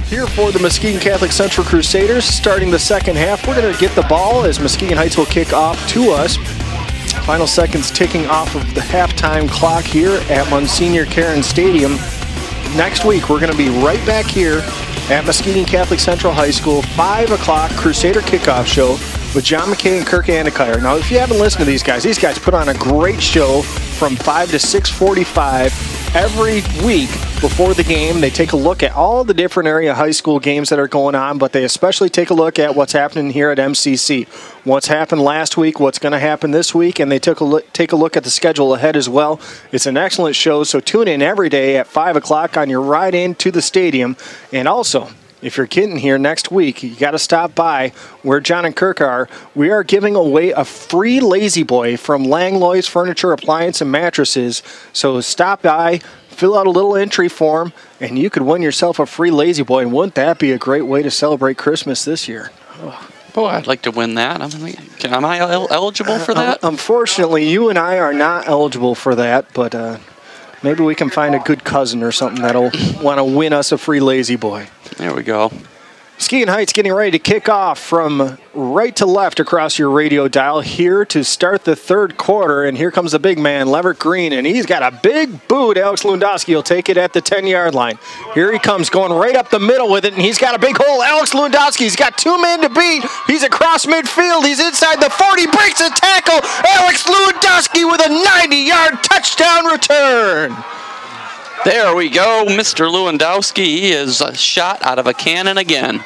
Here for the Muskegon Catholic Central Crusaders, starting the second half. We're going to get the ball as Muskegon Heights will kick off to us. Final seconds ticking off of the halftime clock here at Monsignor Karen Stadium. Next week, we're going to be right back here at Muskegon Catholic Central High School, 5 o'clock Crusader kickoff show with John McKay and Kirk Andekier. Now, if you haven't listened to these guys put on a great show from 5 to 6:45 every week before the game. They take a look at all the different area high school games that are going on, but they especially take a look at what's happening here at MCC. What's happened last week, what's going to happen this week, and they take a look at the schedule ahead as well. It's an excellent show, so tune in every day at 5 o'clock on your ride into the stadium. And also, if you're getting here next week, you got to stop by where John and Kirk are. We are giving away a free Lazy Boy from Langlois Furniture, Appliance, and Mattresses. So stop by, fill out a little entry form, and you could win yourself a free Lazy Boy. And wouldn't that be a great way to celebrate Christmas this year? Oh. Boy, I'd like to win that. Am I eligible for that? Unfortunately, you and I are not eligible for that, but maybe we can find a good cousin or something that'll want to win us a free Lazy Boy. There we go. Muskegon Heights getting ready to kick off from right to left across your radio dial here to start the third quarter. And here comes the big man, Leverett Green, and he's got a big boot. Alex Lewandowski will take it at the 10-yard line. Here he comes, going right up the middle with it, and he's got a big hole. Alex Lewandowski's got 2 men to beat. He's across midfield. He's inside the 40, breaks a tackle. Alex Lewandowski with a 90-yard touchdown return. There we go, Mr. Lewandowski. He is a shot out of a cannon again.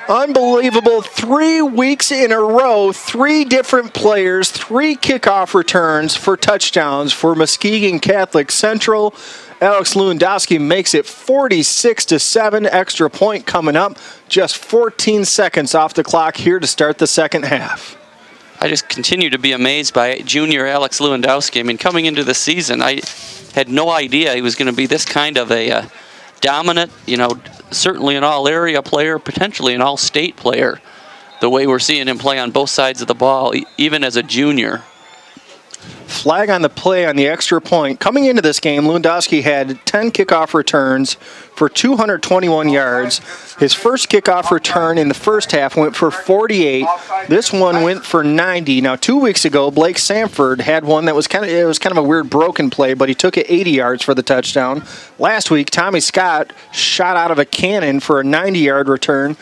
Unbelievable. 3 weeks in a row, 3 different players, 3 kickoff returns for touchdowns for Muskegon Catholic Central. Alex Lewandowski makes it 46-7, extra point coming up. Just 14 seconds off the clock here to start the second half. I just continue to be amazed by junior Alex Lewandowski. I mean, coming into the season, I had no idea he was going to be this kind of a dominant, certainly an all-area player, potentially an all-state player, the way we're seeing him play on both sides of the ball, even as a junior. Flag on the play on the extra point. Coming into this game, Lewandowski had 10 kickoff returns for 221 yards. His first kickoff return in the first half went for 48. This one went for 90. Now, 2 weeks ago, Blake Sanford had one that was kind of a weird broken play, but he took it 80 yards for the touchdown. Last week, Tommy Scott shot out of a cannon for a 90-yard return.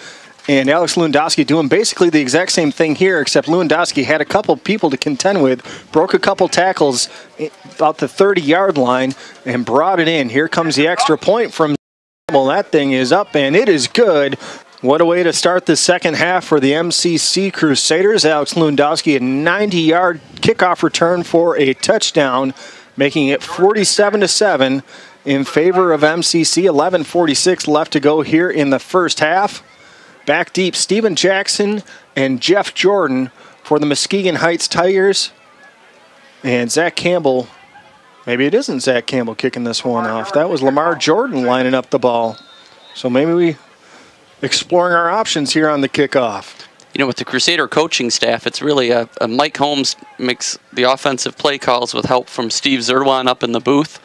And Alex Lewandowski doing basically the exact same thing here, except Lewandowski had a couple people to contend with, broke a couple tackles about the 30-yard line, and brought it in. Here comes the extra point from well, that thing is up, and it is good. What a way to start the second half for the MCC Crusaders. Alex Lewandowski, a 90-yard kickoff return for a touchdown, making it 47-7 in favor of MCC. 11:46 left to go here in the first half. Back deep, Steven Jackson and Jeff Jordan for the Muskegon Heights Tigers. And Zach Campbell, maybe it isn't Zach Campbell kicking this one off. That was Lamar Jordan lining up the ball. So maybe we exploring our options here on the kickoff. With the Crusader coaching staff, it's really Mike Holmes makes the offensive play calls with help from Steve Zerwan up in the booth.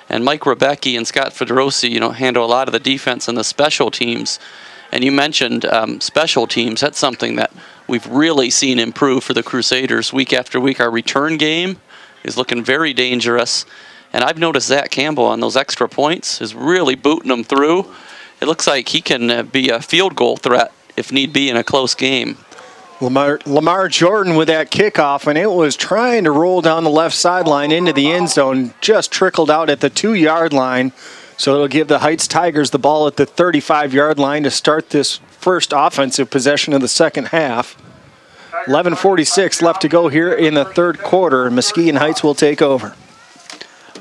And Mike Rebecki and Scott Federosi, handle a lot of the defense and the special teams. And you mentioned special teams. That's something that we've really seen improve for the Crusaders week after week. Our return game is looking very dangerous. And I've noticed Zach Campbell on those extra points is really booting them through. It looks like he can be a field goal threat if need be in a close game. Lamar Jordan with that kickoff, and it was trying to roll down the left sideline into the end zone, just trickled out at the 2-yard line. So it'll give the Heights Tigers the ball at the 35-yard line to start this first offensive possession of the second half. 11:46 left to go here in the third quarter, and Muskegon Heights will take over.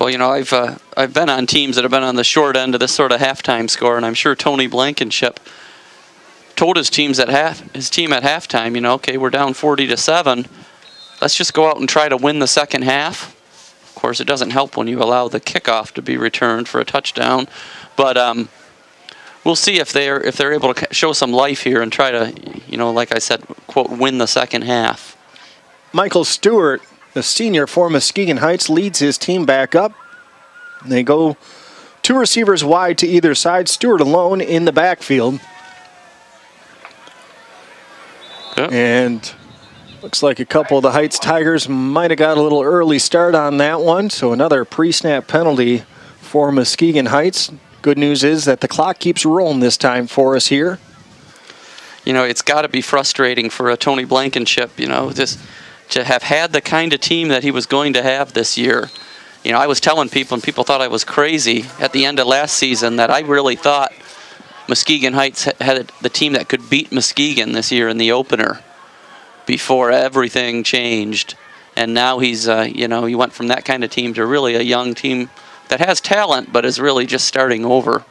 Well, I've been on teams that have been on the short end of this sort of halftime score, and I'm sure Tony Blankenship told his team at halftime, okay, we're down 40-7. Let's just go out and try to win the second half. Of course, it doesn't help when you allow the kickoff to be returned for a touchdown, but we'll see if they're able to show some life here and try to, like I said, quote, win the second half. Michael Stewart, the senior for Muskegon Heights, leads his team back up. They go 2 receivers wide to either side. Stewart alone in the backfield. Yep. And looks like a couple of the Heights Tigers might have got a little early start on that one. So another pre-snap penalty for Muskegon Heights. Good news is that the clock keeps rolling this time for us here. You know, it's got to be frustrating for a Tony Blankenship, you know, just to have had the kind of team that he was going to have this year. You know, I was telling people, and people thought I was crazy at the end of last season, that I really thought Muskegon Heights had the team that could beat Muskegon this year in the opener before everything changed. And now he's, you know, he went from that kind of team to really a young team that has talent but is really just starting over.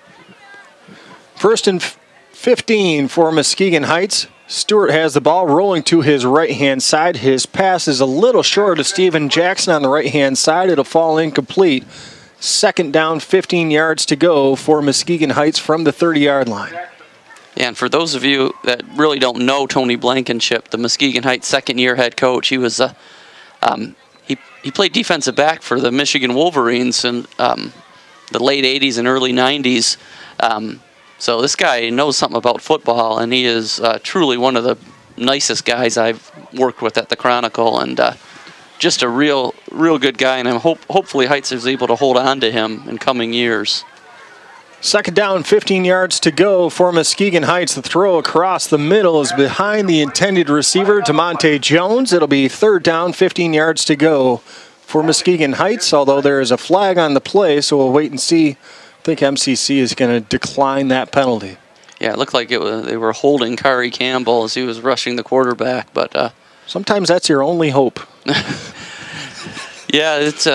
1st and 15 for Muskegon Heights. Stewart has the ball rolling to his right-hand side. His pass is a little short of Steven Jackson on the right-hand side. It'll fall incomplete. 2nd down, 15 yards to go for Muskegon Heights from the 30-yard line. Yeah, and for those of you that really don't know Tony Blankenship, the Muskegon Heights second-year head coach, he was he played defensive back for the Michigan Wolverines in the late 80s and early 90s. So this guy knows something about football, and he is truly one of the nicest guys I've worked with at the Chronicle, and just a real good guy. And hopefully Heights is able to hold on to him in coming years. 2nd down, 15 yards to go for Muskegon Heights. The throw across the middle is behind the intended receiver, DeMonte Jones. It'll be 3rd down, 15 yards to go for Muskegon Heights, although there is a flag on the play, so we'll wait and see. I think MCC is going to decline that penalty. Yeah, it looked like they were holding Kari Campbell as he was rushing the quarterback, but sometimes that's your only hope. Yeah, it's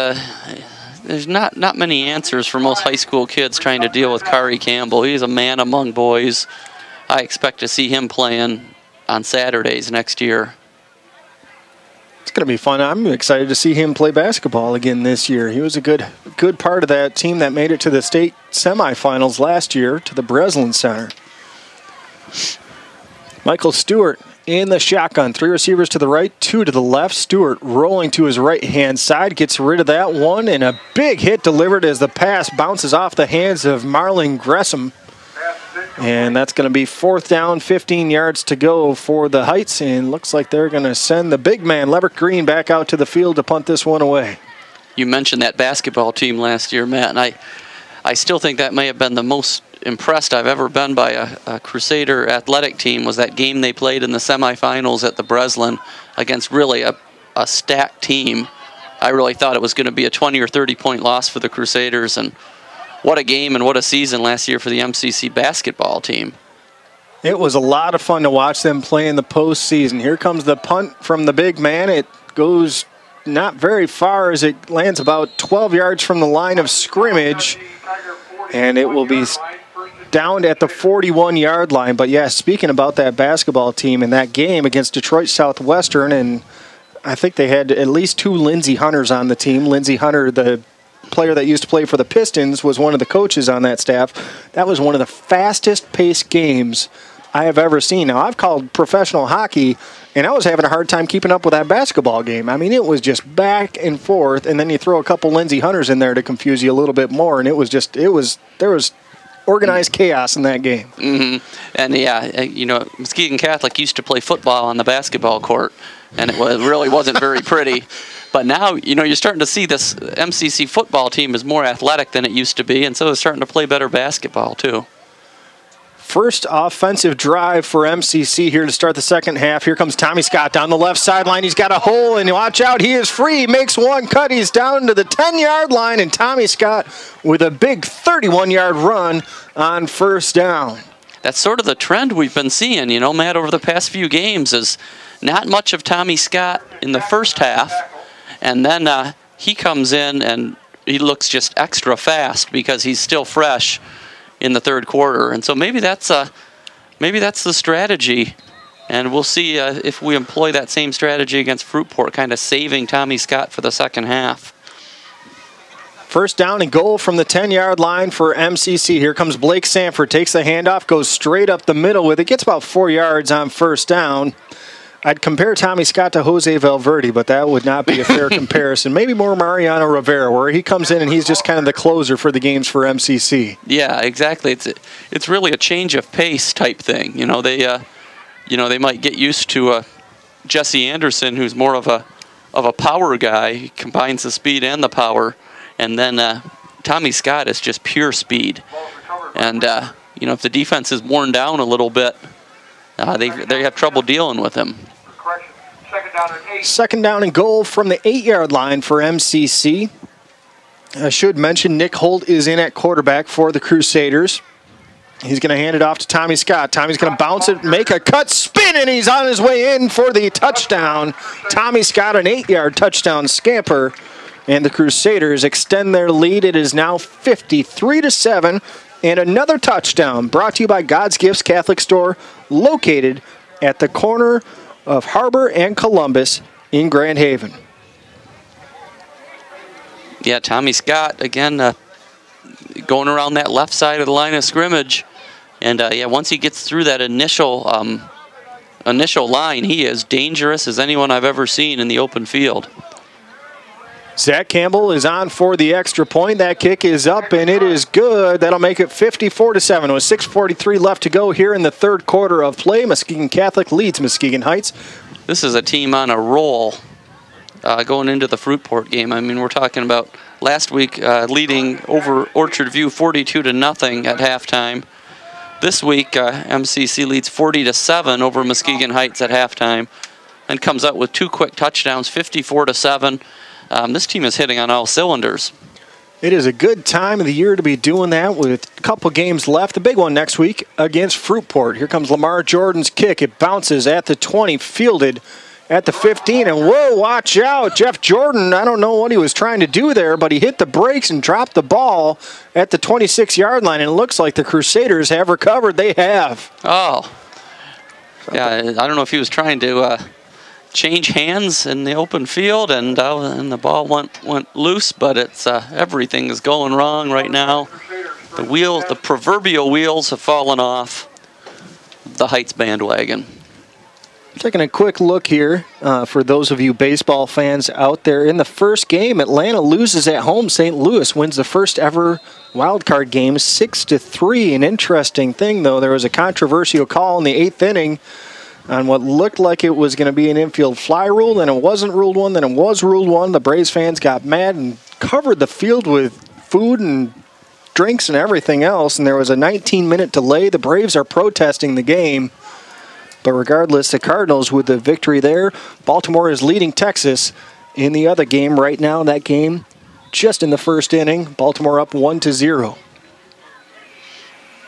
there's not many answers for most high school kids trying to deal with Kari Campbell. He's a man among boys. I expect to see him playing on Saturdays next year. It's going to be fun. I'm excited to see him play basketball again this year. He was a good part of that team that made it to the state semifinals last year to the Breslin Center. Michael Stewart in the shotgun. 3 receivers to the right, 2 to the left. Stewart rolling to his right-hand side, gets rid of that one, and a big hit delivered as the pass bounces off the hands of Marlon Gresham. And that's going to be 4th down, 15 yards to go for the Heights, and looks like they're going to send the big man, Leverick Green, back out to the field to punt this one away. You mentioned that basketball team last year, Matt, and I still think that may have been the most impressed I've ever been by a Crusader athletic team, was that game they played in the semifinals at the Breslin against really a stacked team. I really thought it was going to be a 20 or 30 point loss for the Crusaders, and what a game and what a season last year for the MCC basketball team. It was a lot of fun to watch them play in the postseason. Here comes the punt from the big man. It goes not very far as it lands about 12 yards from the line of scrimmage, and it will be down at the 41-yard line. But yeah, speaking about that basketball team in that game against Detroit Southwestern, and I think they had at least 2 Lindsey Hunters on the team. Lindsey Hunter, the player that used to play for the Pistons, was one of the coaches on that staff. That was one of the fastest-paced games I have ever seen. Now, I've called professional hockey, and I was having a hard time keeping up with that basketball game. I mean, it was just back and forth, and then you throw a couple Lindsey Hunters in there to confuse you a little bit more, and there was organized chaos in that game. Mm-hmm. And yeah, you know, Muskegon Catholic used to play football on the basketball court, and it really wasn't very pretty. But now, you know, you're starting to see this MCC football team is more athletic than it used to be, and so they're starting to play better basketball too. First offensive drive for MCC here to start the second half. Here comes Tommy Scott down the left sideline. He's got a hole, and watch out, he is free. He makes one cut. He's down to the 10-yard line, and Tommy Scott with a big 31-yard run on 1st down. That's sort of the trend we've been seeing, you know, Matt, over the past few games, is not much of Tommy Scott in the first half, and then he comes in and he looks just extra fast because he's still fresh in the 3rd quarter. And so maybe that's the strategy, and we'll see if we employ that same strategy against Fruitport, kind of saving Tommy Scott for the second half. 1st down and goal from the 10-yard line for MCC. Here comes Blake Sanford, takes the handoff, goes straight up the middle with it, gets about 4 yards on 1st down. I'd compare Tommy Scott to Jose Valverde, but that would not be a fair comparison. Maybe more Mariano Rivera, where he comes in and he's just kind of the closer for the games for MCC. Yeah, exactly. It's really a change of pace type thing. They might get used to Jesse Anderson, who's more of a power guy. He combines the speed and the power, and then Tommy Scott is just pure speed. And if the defense is worn down a little bit, they have trouble dealing with him. Second down and goal from the 8-yard line for MCC. I should mention Nick Holt is in at quarterback for the Crusaders. He's going to hand it off to Tommy Scott. Tommy's going to bounce it, make a cut, spin, and he's on his way in for the touchdown. Tommy Scott, an 8-yard touchdown scamper, and the Crusaders extend their lead. It is now 53-7. And another touchdown brought to you by God's Gifts Catholic Store, located at the corner of Harbor and Columbus in Grand Haven. Yeah, Tommy Scott, again, going around that left side of the line of scrimmage. And, once he gets through that initial line, he is dangerous as anyone I've ever seen in the open field. Zach Campbell is on for the extra point. That kick is up, and it is good. That'll make it 54-7 with 6:43 left to go here in the third quarter of play. Muskegon Catholic leads Muskegon Heights. This is a team on a roll going into the Fruitport game. I mean, we're talking about last week leading over Orchard View 42-0 at halftime. This week, MCC leads 40-7 over Muskegon Heights at halftime and comes up with 2 quick touchdowns, 54-7. This team is hitting on all cylinders. It is a good time of the year to be doing that with a couple games left. The big one next week against Fruitport. Here comes Lamar Jordan's kick. It bounces at the 20, fielded at the 15. And whoa, watch out. Jeff Jordan, I don't know what he was trying to do there, but he hit the brakes and dropped the ball at the 26-yard line. And it looks like the Crusaders have recovered. They have. Oh. Yeah, I don't know if he was trying to change hands in the open field, and the ball went loose, but it's everything is going wrong right now. The proverbial wheels have fallen off the Heights bandwagon. Taking a quick look here for those of you baseball fans out there. In the first game, Atlanta loses at home. St. Louis wins the first ever wild card game 6-3. An interesting thing, though, there was a controversial call in the 8th inning on what looked like it was going to be an infield fly rule, then it wasn't ruled one, then it was ruled one. The Braves fans got mad and covered the field with food and drinks and everything else, and there was a 19-minute delay. The Braves are protesting the game, but regardless, the Cardinals with the victory there. Baltimore is leading Texas in the other game right now. That game just in the first inning. Baltimore up 1-0.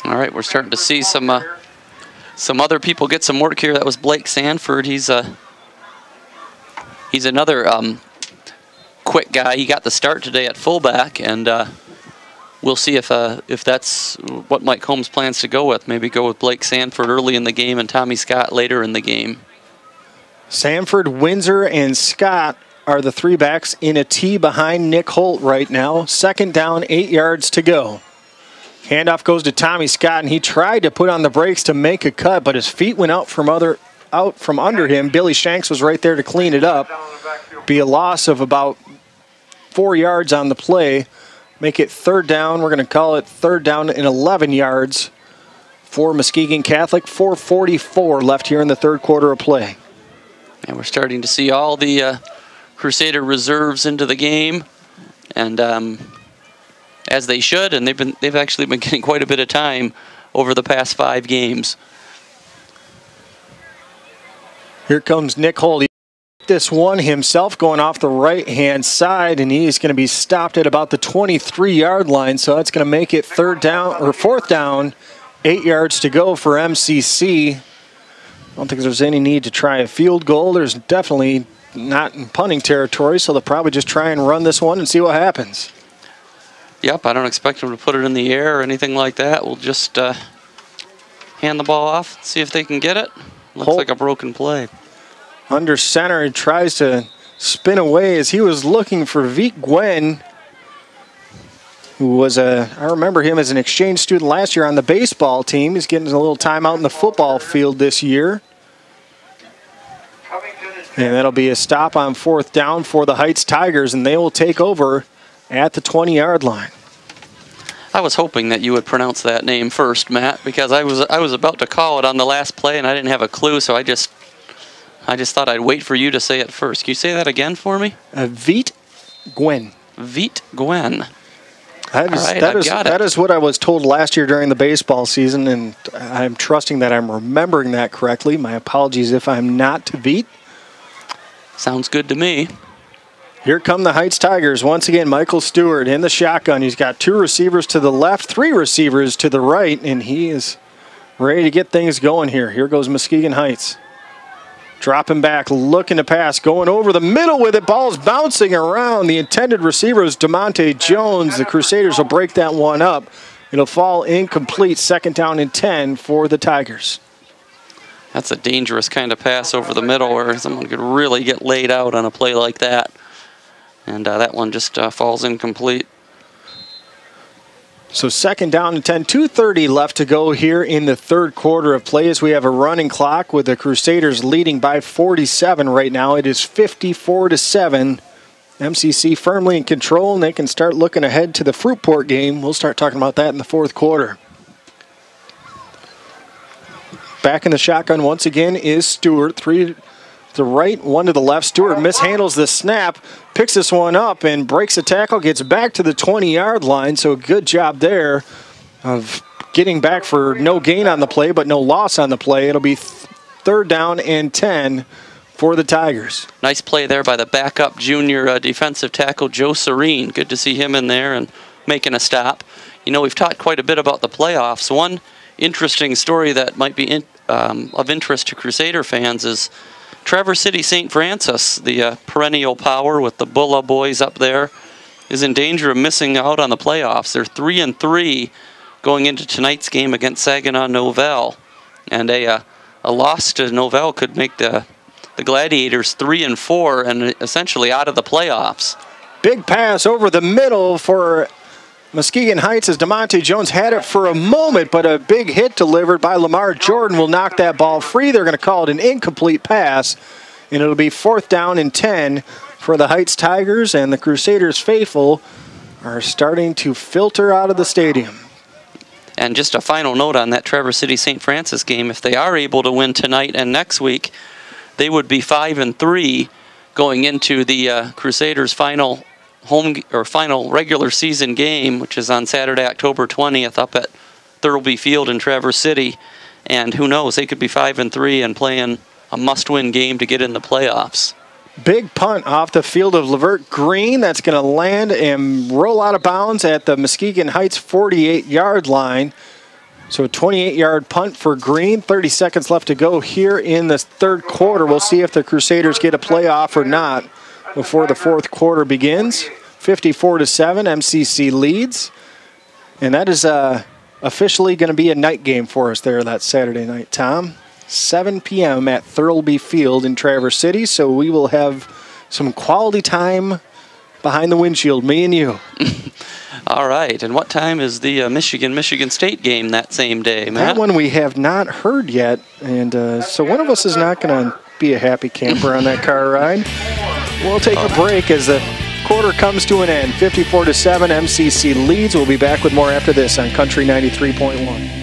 All right, we're starting to see some other people get some work here. That was Blake Sanford. He's another quick guy. He got the start today at fullback, and we'll see if that's what Mike Holmes plans to go with. Maybe go with Blake Sanford early in the game and Tommy Scott later in the game. Sanford, Windsor, and Scott are the 3 backs in a T behind Nick Holt right now. Second down, 8 yards to go. Handoff goes to Tommy Scott, and he tried to put on the brakes to make a cut, but his feet went out from under him. Billy Shanks was right there to clean it up. Be a loss of about 4 yards on the play. Make it third down. We're going to call it third down and 11 yards for Muskegon Catholic. 4:44 left here in the third quarter of play. And we're starting to see all the Crusader reserves into the game, and as they should, and they've actually been getting quite a bit of time over the past 5 games. Here comes Nick Holt. He this one himself going off the right-hand side, and he's going to be stopped at about the 23-yard line, so that's going to make it fourth down, 8 yards to go for MCC. I don't think there's any need to try a field goal. There's definitely not in punting territory, so they'll probably just try and run this one and see what happens. Yep, I don't expect them to put it in the air or anything like that. We'll just hand the ball off, see if they can get it. Looks like a broken play. Under center, he tries to spin away as he was looking for Veek Gwen, who was I remember him as an exchange student last year on the baseball team. He's getting a little time out in the football field this year. And that'll be a stop on 4th down for the Heights Tigers, and they will take over at the 20-yard line. I was hoping that you would pronounce that name first, Matt, because I was about to call it on the last play, and I didn't have a clue, so I just thought I'd wait for you to say it first. Can you say that again for me? Veet Gwen. Veet Gwen. That is what I was told last year during the baseball season, and I'm trusting that I'm remembering that correctly. My apologies if I'm not to Veet. Sounds good to me. Here come the Heights Tigers. Once again, Michael Stewart in the shotgun. He's got 2 receivers to the left, 3 receivers to the right, and he is ready to get things going here. Here goes Muskegon Heights. Dropping back, looking to pass, going over the middle with it. Ball's bouncing around. The intended receiver is DeMonte Jones. The Crusaders will break that one up. It'll fall incomplete. 2nd down and 10 for the Tigers. That's a dangerous kind of pass over the middle where someone could really get laid out on a play like that. And that one just falls incomplete. So 2nd down and 10, 2:30 left to go here in the 3rd quarter of play as we have a running clock with the Crusaders leading by 47 right now. It is 54-7. MCC firmly in control, and they can start looking ahead to the Fruitport game. We'll start talking about that in the 4th quarter. Back in the shotgun once again is Stewart. 3 to the right, 1 to the left. Stewart mishandles the snap, picks this one up and breaks a tackle, gets back to the 20-yard line. So good job there of getting back for no gain on the play, but no loss on the play. It'll be 3rd down and 10 for the Tigers. Nice play there by the backup junior defensive tackle, Joe Serene. Good to see him in there and making a stop. You know, we've talked quite a bit about the playoffs. One interesting story that might be of interest to Crusader fans is Traverse City St. Francis, the perennial power with the Bulla boys up there, is in danger of missing out on the playoffs. They're 3-3 going into tonight's game against Saginaw Novell, and a loss to Novell could make the Gladiators 3-4 and essentially out of the playoffs. Big pass over the middle for Muskegon Heights as DeMonte Jones had it for a moment, but a big hit delivered by Lamar Jordan will knock that ball free. They're going to call it an incomplete pass, and it'll be 4th down and 10 for the Heights Tigers, and the Crusaders faithful are starting to filter out of the stadium. And just a final note on that Traverse City St. Francis game, if they are able to win tonight and next week, they would be 5-3 going into the Crusaders' final regular season game, which is on Saturday, October 20th, up at Thurlby Field in Traverse City. And who knows, they could be 5-3 and playing a must-win game to get in the playoffs. Big punt off the field of Levert Green. That's going to land and roll out of bounds at the Muskegon Heights 48-yard line. So a 28-yard punt for Green. 30 seconds left to go here in the 3rd quarter. We'll see if the Crusaders get a playoff or not before the 4th quarter begins. 54-7, MCC leads. And that is officially going to be a night game for us there that Saturday night, Tom. 7 p.m. at Thurlby Field in Traverse City. So we will have some quality time behind the windshield, me and you. All right. And what time is the Michigan State game that same day, Matt? That one we have not heard yet. And so one of us is not going to be a happy camper on that car ride. We'll take a break as the quarter comes to an end. 54-7, MCC leads. We'll be back with more after this on Country 93.1.